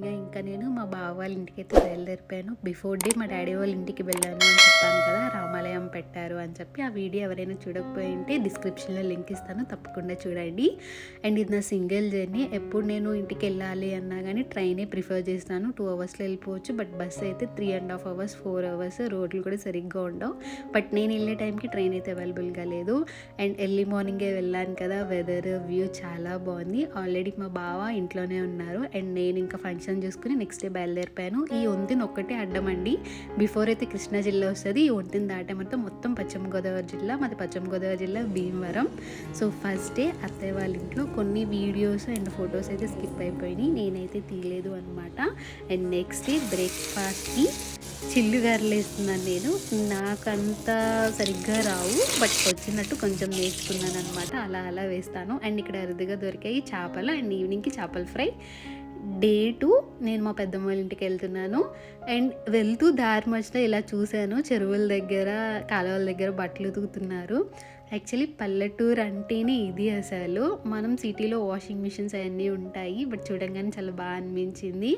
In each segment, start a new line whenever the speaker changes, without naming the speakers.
మార్నింగే ఇంకా నేను మా బావ వాళ్ళ ఇంటికి అయితే బయలుదేరిపోయాను. బిఫోర్ డే మా డాడీ వాళ్ళ ఇంటికి వెళ్ళాను అని చెప్పాను కదా, రామాలయం పెట్టారు అని చెప్పి. ఆ వీడియో ఎవరైనా చూడకపోయింటే డిస్క్రిప్షన్లో లింక్ ఇస్తాను, తప్పకుండా చూడండి. అండ్ ఇది నా సింగిల్ జర్నీ. ఎప్పుడు నేను ఇంటికి వెళ్ళాలి అన్నా కానీ ట్రైనే ప్రిఫర్ చేస్తాను. 2 అవర్స్లో వెళ్ళిపోవచ్చు. బట్ బస్ అయితే 3.5 అవర్స్ 4 అవర్స్, రోడ్లు కూడా సరిగ్గా ఉండవు. బట్ నేను వెళ్ళే టైంకి ట్రైన్ అయితే అవైలబుల్గా లేదు. అండ్ ఎర్లీ మార్నింగే వెళ్ళాను కదా, వెదర్ వ్యూ చాలా బాగుంది. ఆల్రెడీ మా బావ ఇంట్లోనే ఉన్నారు. అండ్ నేను ఇంకా ఫంక్షన్ చూసుకుని నెక్స్ట్ డే బయలుదేరిపోయాను. ఈ వంతెన ఒక్కటే అడ్డం అండి. బిఫోర్ అయితే కృష్ణా జిల్లా వస్తుంది. ఈ వంతెన దాటామంతా మొత్తం పశ్చిమ గోదావరి జిల్లా. మాది పశ్చిమ గోదావరి జిల్లా భీమవరం. సో ఫస్ట్ డే అత్తయ్య వాళ్ళ ఇంట్లో కొన్ని వీడియోస్ అండ్ ఫొటోస్ అయితే స్కిప్ అయిపోయినాయి, నేనైతే తీయలేదు అనమాట. అండ్ నెక్స్ట్ డే బ్రేక్ఫాస్ట్కి చిల్లు గారెలు వేస్తున్నాను నేను. నాకంత సరిగ్గా రావు, బట్ వచ్చినట్టు కొంచెం నేర్చుకున్నాను అనమాట. అలా అలా వేస్తాను. అండ్ ఇక్కడ అరుదుగా దొరికాయి చేపలు. అండ్ ఈవినింగ్కి చేపల ఫ్రై. డే 2 నేను మా పెద్దమ్మ వాళ్ళ ఇంటికి వెళ్తున్నాను. అండ్ వెళ్తూ దారి మధ్యలో ఇలా చూశాను, చెరువుల దగ్గర కాలువల దగ్గర బట్టలు ఉతుకుతున్నారు. యాక్చువల్లీ పల్లెటూరు అంటేనే ఇది. అసలు మనం సిటీలో వాషింగ్ మిషన్స్ అవన్నీ ఉంటాయి, బట్ చూడంగానే చాలా బాగా అనిపించింది.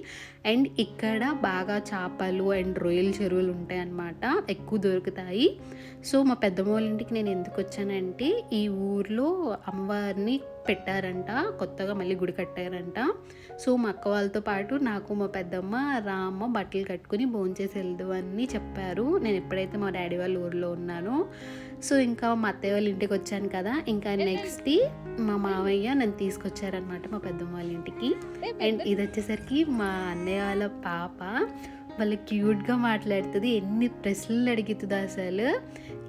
అండ్ ఇక్కడ బాగా చేపలు అండ్ రొయ్యల చెరువులు ఉంటాయి అన్నమాట, ఎక్కువ దొరుకుతాయి. సో మా పెద్దమ్మ వాళ్ళ ఇంటికి నేను ఎందుకు వచ్చానంటే, ఈ ఊర్లో అమ్మవారిని పెట్టారంట, కొత్తగా మళ్ళీ గుడి కట్టారంట. సో మా అక్క వాళ్ళతో పాటు నాకు మా పెద్దమ్మ రామ్మ బట్టలు కట్టుకుని భోంచేసి వెళ్దు అని చెప్పారు. నేను ఎప్పుడైతే మా డాడీ వాళ్ళ ఊర్లో ఉన్నానో, సో ఇంకా మా అత్తయ్య వాళ్ళ ఇంటికి వచ్చాను కదా, ఇంకా నెక్స్ట్ మా మావయ్య నన్ను తీసుకొచ్చారనమాట మా పెద్దమ్మ వాళ్ళ ఇంటికి. అండ్ ఇది వచ్చేసరికి మా అన్నయ్య వాళ్ళ పాప. వాళ్ళ క్యూట్గా మాట్లాడుతుంది, ఎన్ని ప్రశ్నలు అడుగుతుంది, అసలు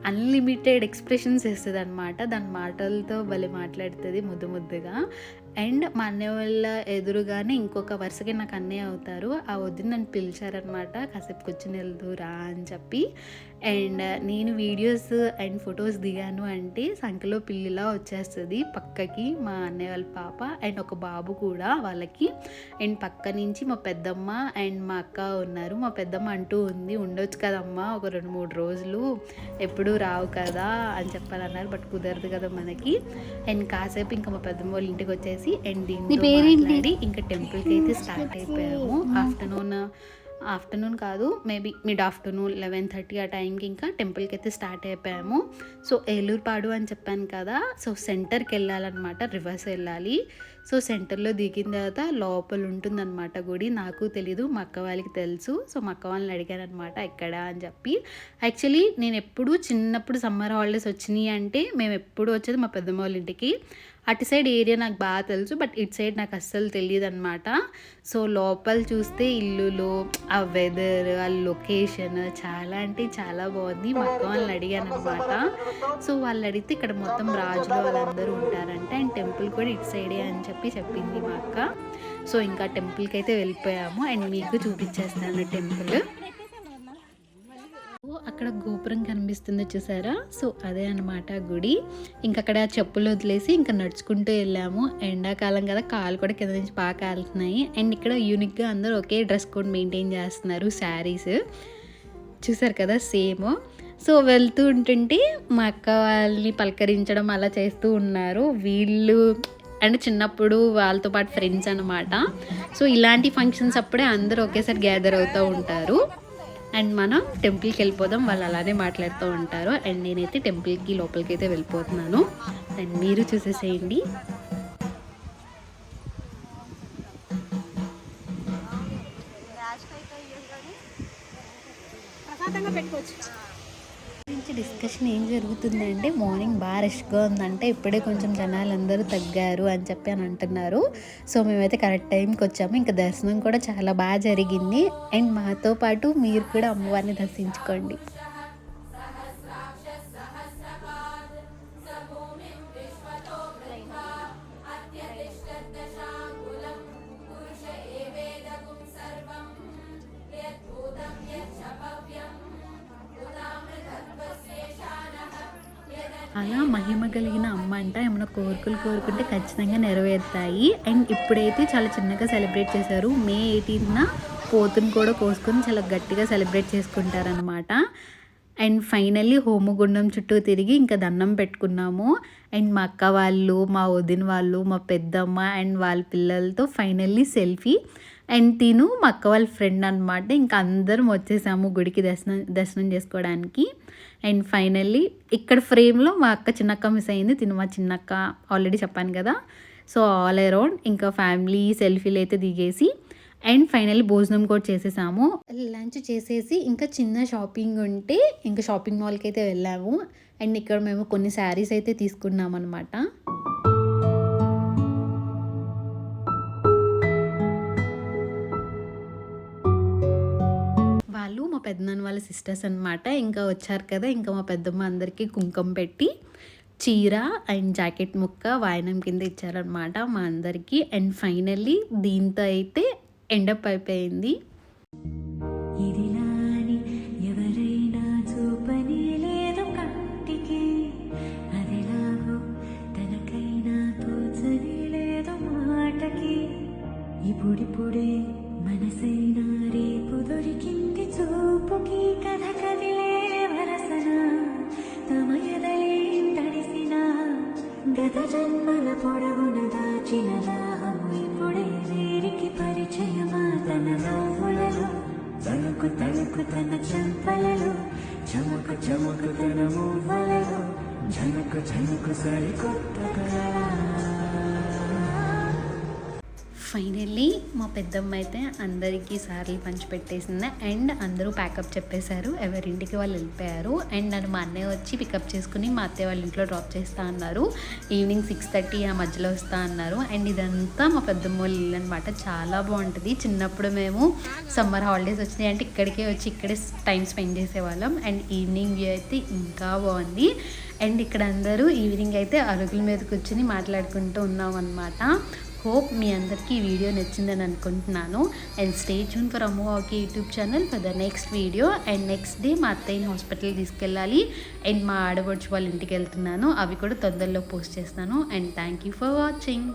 అన్లిమిటెడ్ ఎక్స్ప్రెషన్స్ ఇస్తుంది అనమాట. దాని మాటలతో భలే మాట్లాడుతుంది ముద్దు ముద్దుగా. అండ్ మా అన్నయ్య వాళ్ళ ఎదురుగానే ఇంకొక వరుసకి నాకు అన్నయ్య అవుతారు. ఆ వదిన నన్ను పిలిచారనమాట, కాసేపు కూర్చొని వెళ్దురా అని చెప్పి. అండ్ నేను వీడియోస్ అండ్ ఫొటోస్ దిగాను అంటే సంఖ్యలో పిల్లిలా వచ్చేస్తుంది పక్కకి మా అన్నయ్య వాళ్ళ పాప అండ్ ఒక బాబు కూడా వాళ్ళకి. అండ్ పక్క నుంచి మా పెద్దమ్మ అండ్ మా అక్క ఉన్నారు. మా పెద్దమ్మ అంటూ ఉంది, ఉండొచ్చు కదమ్మా ఒక 2-3 రోజులు, ఎప్పుడూ రావు కదా అని చెప్పాలన్నారు. బట్ కుదరదు కదా మనకి. అండ్ కాసేపు ఇంకా మా పెద్దమ్మ వాళ్ళ ఇంటికి వచ్చేసి అండ్ దీంతో మాట్లాడి ఇంకా టెంపుల్కి అయితే స్టార్ట్ అయిపోయాము. ఆఫ్టర్నూన్ కాదు, మేబీ మిడ్ ఆఫ్టర్నూన్ 11:30 ఆ టైంకి ఇంకా టెంపుల్కి అయితే స్టార్ట్ అయిపోయాము. సో ఏలూరుపాడు అని చెప్పాను కదా, సో సెంటర్కి వెళ్ళాలన్నమాట, రివర్స్ వెళ్ళాలి. సో సెంటర్లో దిగిన తర్వాత లోపల ఉంటుందన్నమాట గుడి. నాకు తెలీదు, మా అక్క వాళ్ళకి తెలుసు. సో మా అక్క వాళ్ళని అడిగాను అనమాట ఎక్కడ అని చెప్పి. యాక్చువల్లీ నేను ఎప్పుడు చిన్నప్పుడు సమ్మర్ హాలిడేస్ వచ్చినాయి అంటే మేము ఎప్పుడు వచ్చేది మా పెద్దమ్మ వాళ్ళ ఇంటికి. అటు సైడ్ ఏరియా నాకు బాగా తెలుసు, బట్ ఇటు సైడ్ నాకు అస్సలు తెలియదు అనమాట. సో లోపల చూస్తే ఇల్లులో ఆ వెదర్, ఆ లొకేషన్ చాలా అంటే చాలా బాగుంది. మా అక్క వాళ్ళని అడిగాను అనమాట. సో వాళ్ళు అడిగితే ఇక్కడ మొత్తం రాజులు వాళ్ళందరూ ఉంటారంట, అండ్ టెంపుల్ కూడా ఇటు సైడే అని చెప్పింది మా అక్క. సో ఇంకా టెంపుల్కి అయితే వెళ్ళిపోయాము. అండ్ మీకు చూపించేస్తాను టెంపుల్. అక్కడ గోపురం కనిపిస్తుంది చూసారా, సో అదే అనమాట గుడి. ఇంకక్కడ చెప్పులు వదిలేసి ఇంకా నడుచుకుంటూ వెళ్ళాము. ఎండాకాలం కదా, కాలు కూడా కింద నుంచి బాగా కాలుతున్నాయి. అండ్ ఇక్కడ యూనిక్గా అందరూ ఒకే డ్రెస్ కోడ్ మెయింటైన్ చేస్తున్నారు, శారీస్ చూసారు కదా సేమ్. సో వెళ్తూ ఉంటుంటే మా అక్క వాళ్ళని పలకరించడం అలా చేస్తూ ఉన్నారు. వీళ్ళు అండ్ చిన్నప్పుడు వాళ్ళతో పాటు ఫ్రెండ్స్ అనమాట. సో ఇలాంటి ఫంక్షన్స్ అప్పుడే అందరూ ఒకేసారి గ్యాదర్ అవుతూ ఉంటారు. అండ్ మనం టెంపుల్కి వెళ్ళిపోదాం, వాళ్ళు అలానే మాట్లాడుతూ ఉంటారు. అండ్ నేనైతే టెంపుల్కి లోపలికి అయితే వెళ్ళిపోతున్నాను. అండ్ మీరు చూసేసేయండి. డిస్కషన్ ఏం జరుగుతుందంటే, మార్నింగ్ బాగా రష్గా ఉందంటే ఇప్పుడే కొంచెం జనాలు అందరూ తగ్గారు అని చెప్పి అని అంటున్నారు. సో మేమైతే కరెక్ట్ టైంకి వచ్చాము. ఇంకా దర్శనం కూడా చాలా బాగా జరిగింది. అండ్ మాతో పాటు మీరు కూడా అమ్మవారిని దర్శించుకోండి. అలా మహిమ కలిగిన అమ్మ అంట, ఏమైనా కోరికలు కోరుకుంటే ఖచ్చితంగా నెరవేరుతాయి. అండ్ ఇప్పుడైతే చాలా చిన్నగా సెలబ్రేట్ చేశారు. మే 18న పోతుని కూడా కోసుకొని చాలా గట్టిగా సెలబ్రేట్ చేసుకుంటారనమాట. అండ్ ఫైనల్లీ హోమగుండం చుట్టూ తిరిగి ఇంకా దండం పెట్టుకున్నాము. అండ్ మా అక్క వాళ్ళు, మా వదిన వాళ్ళు, మా పెద్దమ్మ అండ్ వాళ్ళ పిల్లలతో ఫైనల్లీ సెల్ఫీ. అండ్ తిను మా అక్క వాళ్ళ ఫ్రెండ్ అనమాట. ఇంకా అందరం వచ్చేసాము గుడికి దర్శనం చేసుకోవడానికి. అండ్ ఫైనల్లీ ఇక్కడ ఫ్రేమ్లో మా అక్క చిన్నక్క మిస్ అయింది. తిను మా చిన్నక్క ఆల్రెడీ చెప్పాను కదా. సో ఆల్ అరౌండ్ ఇంకా ఫ్యామిలీ సెల్ఫీలు అయితే దిగేసి అండ్ ఫైనల్లీ భోజనం కూడా చేసేసాము. లంచ్ చేసేసి ఇంకా చిన్న షాపింగ్ ఉంటే ఇంకా షాపింగ్ మాల్కి అయితే వెళ్ళాము. అండ్ ఇక్కడ మేము కొన్ని శారీస్ అయితే తీసుకున్నాం అనమాట. వాళ్ళు మా పెద్దనాన్న వాళ్ళ సిస్టర్స్ అనమాట. ఇంకా వచ్చారు కదా, ఇంకా మా పెద్దమ్మ అందరికీ కుంకుమ పెట్టి చీర అండ్ జాకెట్ ముక్క వాయనం కింద ఇచ్చారనమాట మా అందరికీ. అండ్ ఫైనల్లీ దీంతో అయితే ఎండప్ అయిపోయింది.
ఇప్పుడిప్పుడే మనసైనా రేపు దొరికింది చూపుకి కథ కదిలే వరసన తమయదలే తడిసిన గత జన్మల పొడవున దాచిన దాహము ఇప్పుడే వీరికి పరిచయమా తన నవ్వులలో తణుకు తణుకు తన చెంపలలో చమకు చమకు తన మూవలలో జనకు జనకు సరికొత్త కళ.
ఫైనల్లీ మా పెద్దమ్మ అయితే అందరికీ సారీలు పంచిపెట్టేసింది. అండ్ అందరూ ప్యాకప్ చెప్పేశారు, ఎవరింటికి వాళ్ళు వెళ్ళిపోయారు. అండ్ నన్ను మా అన్నయ్య వచ్చి పికప్ చేసుకుని మా అత్తయ్య వాళ్ళ ఇంట్లో డ్రాప్ చేస్తా అన్నారు. ఈవినింగ్ 6:30 ఆ మధ్యలో వస్తా అన్నారు. అండ్ ఇదంతా మా పెద్దమ్మ వాళ్ళ ఇల్లు అనమాట. చాలా బాగుంటుంది. చిన్నప్పుడు మేము సమ్మర్ హాలిడేస్ వచ్చినాయి అంటే ఇక్కడికే వచ్చి ఇక్కడే టైం స్పెండ్ చేసేవాళ్ళం. అండ్ ఈవినింగ్ వ్యూ అయితే ఇంకా బాగుంది. అండ్ ఇక్కడ అందరూ ఈవినింగ్ అయితే అరుగుల మీద కూర్చొని మాట్లాడుకుంటూ ఉన్నాం అనమాట. హోప్ మీ అందరికీ ఈ వీడియో నచ్చిందని అనుకుంటున్నాను. And stay tune for Ammu walkie YouTube channel for the next video. And next day మా అత్తయ్యని హాస్పిటల్కి తీసుకెళ్ళాలి. అండ్ మా ఆడపడుచు వాళ్ళ ఇంటికి వెళ్తున్నాను. అవి కూడా తొందరలో పోస్ట్ చేస్తాను. And thank you for watching.